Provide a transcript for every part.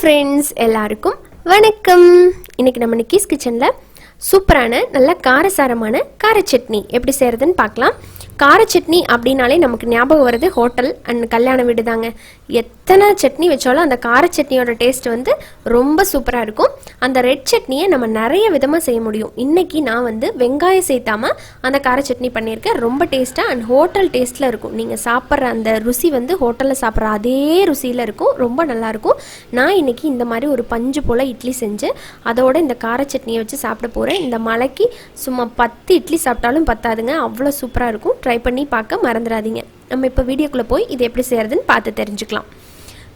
Friends எல்லாருக்கும் வணக்கம். இன்னைக்கு நம்ம நிக்கிஸ் கிச்சனில் சூப்பரான நல்ல காரசாரமான கார சட்னி எப்படி செய்கிறதுன்னு பார்க்கலாம். கார சட்னி அப்படின்னாலே நமக்கு ஞாபகம் வருது ஹோட்டல் அண்ட் கல்யாண வீடு தாங்க. எத்தனை சட்னி வச்சாலும் அந்த கார சட்னியோட டேஸ்ட் வந்து ரொம்ப சூப்பராக இருக்கும். அந்த ரெட் சட்னியை நம்ம நிறைய விதமாக செய்ய முடியும். இன்றைக்கி நான் வந்து வெங்காயம் சேர்த்தாமல் அந்த கார சட்னி பண்ணியிருக்கேன். ரொம்ப டேஸ்ட்டாக அண்ட் ஹோட்டல் டேஸ்ட்டில் இருக்கும். நீங்கள் சாப்பிட்ற அந்த ருசி வந்து ஹோட்டலில் சாப்பிட்ற அதே ருசியில் இருக்கும். ரொம்ப நல்லாயிருக்கும். நான் இன்றைக்கி இந்த மாதிரி ஒரு பஞ்சு போல் இட்லி செஞ்சு அதோட இந்த கார சட்னியை வச்சு சாப்பிட போகிறேன். இந்த மலைக்கு சும்மா 10 இட்லி சாப்பிட்டாலும் பத்தாதுங்க, அவ்வளோ சூப்பராக இருக்கும். ட்ரை பண்ணி பார்க்க மறந்துடாதீங்க. நம்ம இப்போ வீடியோக்குள்ளே போய் இது எப்படி செய்கிறதுன்னு பார்த்து தெரிஞ்சுக்கலாம்.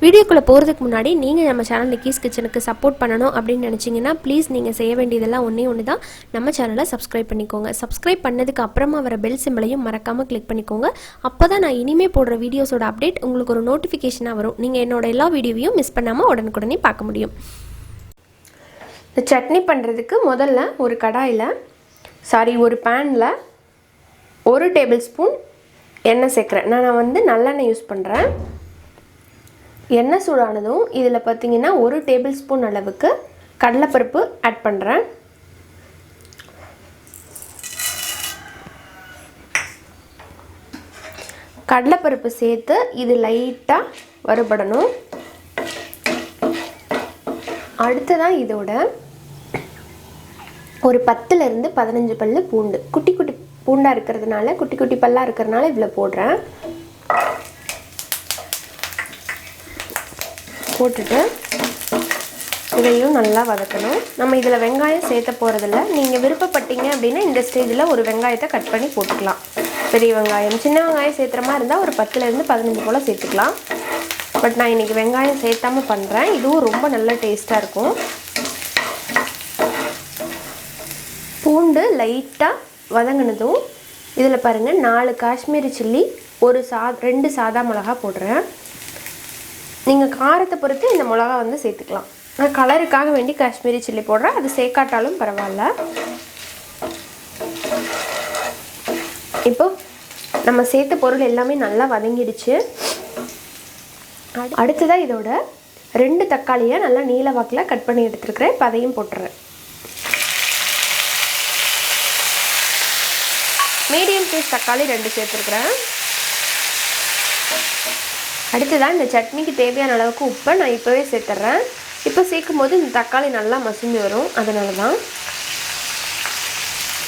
வீடியோக்குள்ளே போகிறதுக்கு முன்னாடி நீங்கள் நம்ம சேனல் நிக்கிஸ் கிச்சனுக்கு சப்போர்ட் பண்ணணும் அப்படின்னு நினச்சிங்கன்னா ப்ளீஸ் நீங்கள் செய்ய வேண்டியதெல்லாம் ஒன்று தான், நம்ம சேனலை சப்ஸ்கிரைப் பண்ணிக்கோங்க. சப்ஸ்கிரைப் பண்ணதுக்கு அப்புறமா வர பெல் சிம்பிளையும் மறக்காமல் கிளிக் பண்ணிக்கோங்க. அப்போ தான் நான் இனிமேல் போடுற வீடியோஸோட அப்டேட் உங்களுக்கு ஒரு நோட்டிஃபிகேஷனாக வரும். நீங்கள் என்னோட எல்லா வீடியோவையும் மிஸ் பண்ணாமல் உடனுக்குடனே பார்க்க முடியும். இந்த சட்னி பண்ணுறதுக்கு முதல்ல ஒரு ஒரு பேனில் 1 டேபிள் ஸ்பூன் எண்ணெய் சேர்க்குறேன். நான் வந்து நல்லெண்ணெய் யூஸ் பண்ணுறேன். எண்ணெய் சூடானதும் இதில் பார்த்திங்கன்னா 1 டேபிள் ஸ்பூன் அளவுக்கு கடலைப்பருப்பு ஆட் பண்ணுறேன். கடலைப்பருப்பு சேர்த்து இது லைட்டாக வறுபடணும். அடுத்ததான் இதோட ஒரு 10லேருந்து 15 பல்லு பூண்டு, குட்டி குட்டி பூண்டாக இருக்கிறதுனால, குட்டி குட்டி பல்லாக இருக்கிறதுனால இவ்வளோ போடுறேன். போட்டுட்டு இதையும் நல்லா வதக்கணும். நம்ம இதில் வெங்காயம் சேர்த்த போகிறதில்ல. நீங்கள் விருப்பப்பட்டீங்க அப்படின்னா இந்த ஸ்டேஜில் ஒரு வெங்காயத்தை கட் பண்ணி போட்டுக்கலாம். பெரிய வெங்காயம், சின்ன வெங்காயம் சேர்த்துற மாதிரி இருந்தால் ஒரு 10லேருந்து 15 போல் சேர்த்துக்கலாம். பட் நான் இன்றைக்கி வெங்காயம் சேர்த்தாமல் பண்ணுறேன். இதுவும் ரொம்ப நல்ல டேஸ்ட்டாக இருக்கும். பூண்டு லைட்டாக வதங்கினதும் இதில் பாருங்கள் 4 காஷ்மீரி சில்லி, 2 சாதா மிளகா போடுறேன். நீங்கள் காரத்தை பொறுத்து இந்த மிளகா வந்து சேர்த்துக்கலாம். நான் கலருக்காக வேண்டி காஷ்மீரி சில்லி போடுறேன். அது சேர்க்காட்டாலும் பரவாயில்ல. இப்போ நம்ம சேர்த்த பொருள் எல்லாமே நல்லா வதங்கிடுச்சு. அடுத்ததாக இதோட 2 தக்காளியை நல்லா நீல வாக்கில் கட் பண்ணி எடுத்துருக்கிறேன். இப்போ அதையும் போட்டுறேன். மீடியம் சைஸ் தக்காளி 2 சேர்த்துருக்குறேன். அடுத்ததான் இந்த சட்னிக்கு தேவையான அளவுக்கு உப்பை நான் இப்போவே சேர்த்துட்றேன். இப்போ சேர்க்கும் போது இந்த தக்காளி நல்லா மசிஞ்சு வரும். அதனால தான்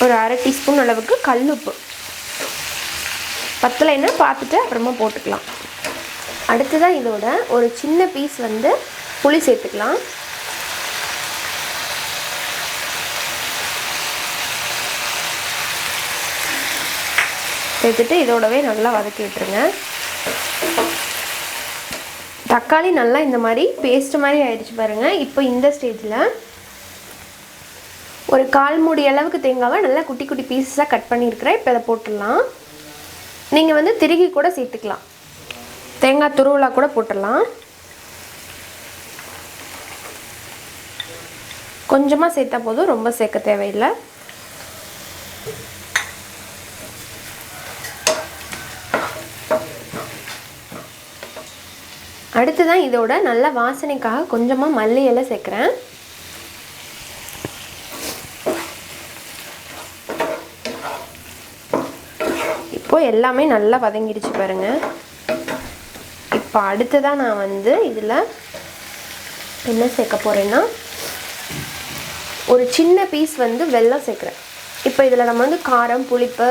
ஒரு 1/2 டீஸ்பூன் அளவுக்கு கல் உப்பு, பத்தலைன்னா பார்த்துட்டு அப்புறமா போட்டுக்கலாம். அடுத்ததான் இதோட ஒரு சின்ன பீஸ் வந்து புளி சேர்த்துக்கலாம். சேர்த்துட்டு இதோடவே நல்லா வதக்கி விட்டுருங்க. தக்காளி நல்லா இந்த மாதிரி பேஸ்ட் மாதிரி ஆயிடுச்சு பாருங்கள். இப்போ இந்த ஸ்டேஜில் ஒரு 1/4 மூடி அளவுக்கு தேங்காவை நல்லா குட்டி குட்டி பீஸஸாக கட் பண்ணியிருக்கிறேன். இப்போ இதை போட்டுடலாம். நீங்கள் வந்து திருகி கூட சேர்த்துக்கலாம், தேங்காய் துருவலாக கூட போட்டுடலாம். கொஞ்சமாக சேர்த்தா போதும், ரொம்ப சேர்க்க தேவையில்லை. அடுத்துதான் இதோட நல்ல வாசனைக்காக கொஞ்சமாக மல்லி இலை சேர்க்குறேன். இப்போ எல்லாமே நல்லா வதங்கிடுச்சு பாருங்கள். இப்போ அடுத்ததான் நான் வந்து இதில் என்ன சேர்க்க போகிறேன்னா ஒரு சின்ன பீஸ் வந்து வெல்லம் சேர்க்குறேன். இப்போ இதில் நம்ம வந்து காரம், புளிப்பு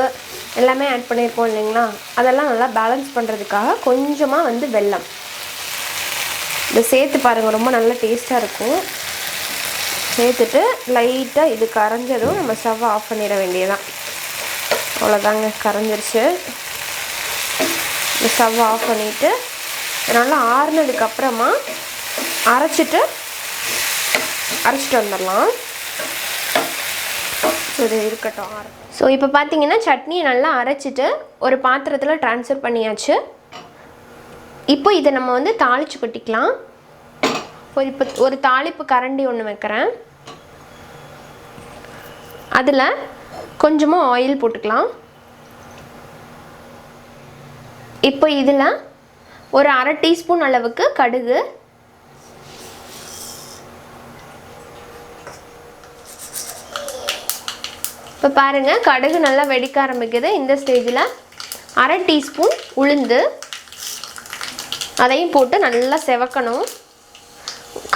எல்லாமே ஆட் பண்ணியிருக்கோம் இல்லைங்களா, அதெல்லாம் நல்லா பேலன்ஸ் பண்ணுறதுக்காக கொஞ்சமாக வந்து வெல்லம் இதை சேர்த்து பாருங்கள். ரொம்ப நல்ல டேஸ்ட்டாக இருக்கும். சேர்த்துட்டு லைட்டாக இது கரைஞ்சதும் நம்ம ஸ்டவ்வை ஆஃப் பண்ணிட வேண்டியதான். அவ்வளோதாங்க, கரைஞ்சிருச்சு. இந்த ஸ்டவ்வை ஆஃப் பண்ணிவிட்டு நல்லா ஆறுனதுக்கப்புறமா அரைச்சிட்டு வந்துடலாம். இது இருக்கட்டும். ஸோ இப்போ பார்த்தீங்கன்னா சட்னியை நல்லா அரைச்சிட்டு ஒரு பாத்திரத்தில் ட்ரான்ஸ்ஃபர் பண்ணியாச்சு. இப்போ இதை நம்ம வந்து தாளித்து கொட்டிக்கலாம். ஒரு தாளிப்பு கரண்டி ஒன்று வைக்கிறேன். அதில் கொஞ்சமாக ஆயில் போட்டுக்கலாம். இப்போ இதில் ஒரு 1/2 டீஸ்பூன் அளவுக்கு கடுகு, இப்போ பாருங்கள் கடுகு நல்லா வெடிக்க ஆரம்பிக்குது. இந்த ஸ்டேஜில் அரை டீஸ்பூன் உளுந்து அதையும் போட்டு நல்லா செவக்கணும்.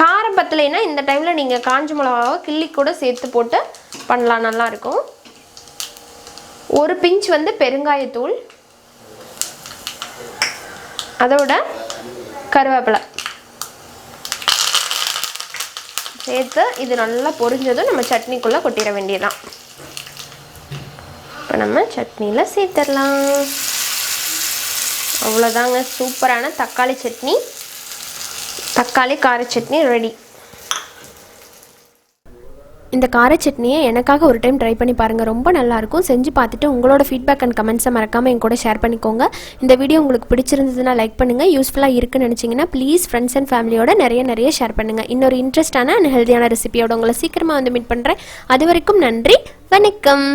காரம் பத்தலைன்னா இந்த டைமில் நீங்கள் காஞ்ச மிளகாவை கிள்ளி கூட சேர்த்து போட்டு பண்ணலாம், நல்லாயிருக்கும். ஒரு பிஞ்ச் வந்து பெருங்காயத்தூள், அதோட கருவேப்பிலை சேர்த்து இது நல்லா பொரிஞ்சதும் நம்ம சட்னிக்குள்ளே கொட்டிட வேண்டியதான். இப்போ நம்ம சட்னியில் சேர்த்துடலாம். அவ்வளோதாங்க, சூப்பரான தக்காளி சட்னி, தக்காளி கார சட்னி ரெடி. இந்த கார சட்னியை எனக்காக ஒரு டைம் ட்ரை பண்ணி பாருங்கள், ரொம்ப நல்லாயிருக்கும். செஞ்சு பார்த்துட்டு உங்களோட ஃபீட்பேக் அண்ட் கமெண்ட்ஸை மறக்காமல் என் கூட ஷேர் பண்ணிக்கோங்க. இந்த வீடியோ உங்களுக்கு பிடிச்சிருந்ததுன்னா லைக் பண்ணுங்கள். யூஸ்ஃபுல்லாக இருக்குன்னு நினச்சிங்கன்னா ப்ளீஸ் ஃப்ரெண்ட்ஸ் அண்ட் ஃபேமிலியோட நிறைய ஷேர் பண்ணுங்கள். இன்னொரு இன்ட்ரெஸ்டான அண்ட் ஹெல்த்தியான ரெசிபியோட உங்களை சீக்கிரமாக வந்து மீட் பண்ணுறேன். அது வரைக்கும் நன்றி, வணக்கம்.